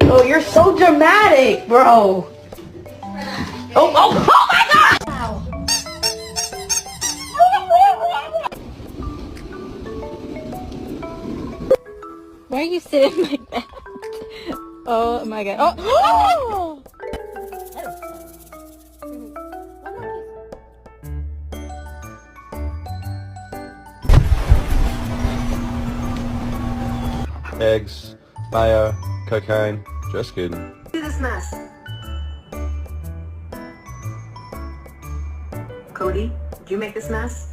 Oh, you're so dramatic, bro. Oh my God! Why are you sitting like that? Oh my God. Oh! Eggs, mayo, cocaine. Just kidding. Do this mess. Cody, did you make this mess?